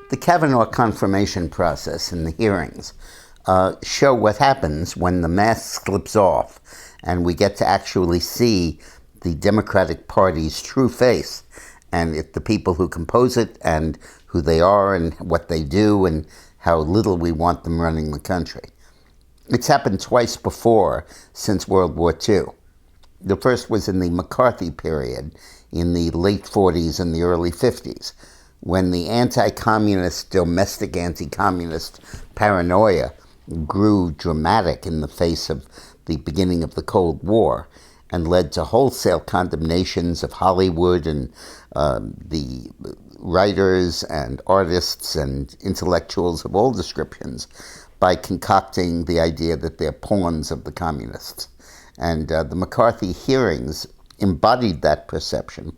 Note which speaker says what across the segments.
Speaker 1: The Kavanaugh confirmation process and the hearings show what happens when the mask slips off and we get to actually see the Democratic Party's true face and the people who compose it and who they are and what they do and how little we want them running the country. It's happened twice before since World War II. The first was in the McCarthy period in the late 40s and the early 50s, when the anti-communist, domestic anti-communist paranoia grew dramatic in the face of the beginning of the Cold War and led to wholesale condemnations of Hollywood and the writers and artists and intellectuals of all descriptions by concocting the idea that they're pawns of the communists. And the McCarthy hearings embodied that perception.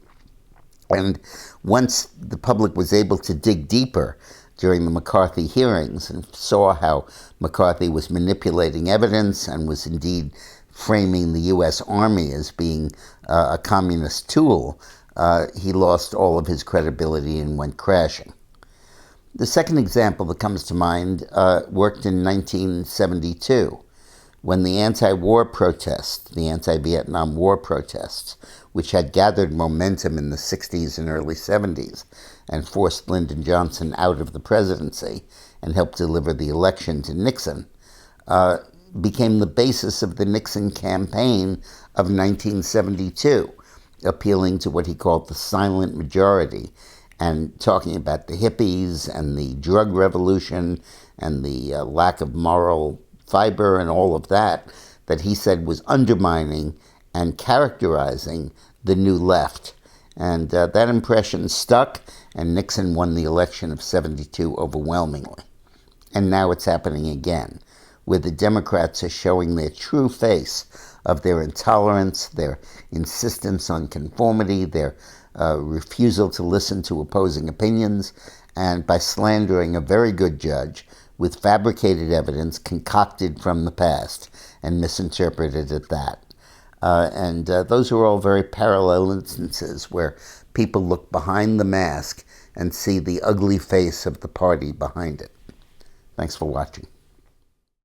Speaker 1: And once the public was able to dig deeper during the McCarthy hearings and saw how McCarthy was manipulating evidence and was indeed framing the U.S. Army as being a communist tool, he lost all of his credibility and went crashing. The second example that comes to mind worked in 1972, when the anti-war protests, the anti-Vietnam War protests, which had gathered momentum in the 60s and early 70s and forced Lyndon Johnson out of the presidency and helped deliver the election to Nixon, became the basis of the Nixon campaign of 1972, appealing to what he called the silent majority and talking about the hippies and the drug revolution and the lack of moral fiber and all of that he said was undermining and characterizing the new left. And that impression stuck, and Nixon won the election of 72 overwhelmingly. And now it's happening again, where the Democrats are showing their true face of their intolerance, their insistence on conformity, their refusal to listen to opposing opinions, and by slandering a very good judge with fabricated evidence concocted from the past and misinterpreted at that. And those are all very parallel instances where people look behind the mask and see the ugly face of the party behind it. Thanks for watching.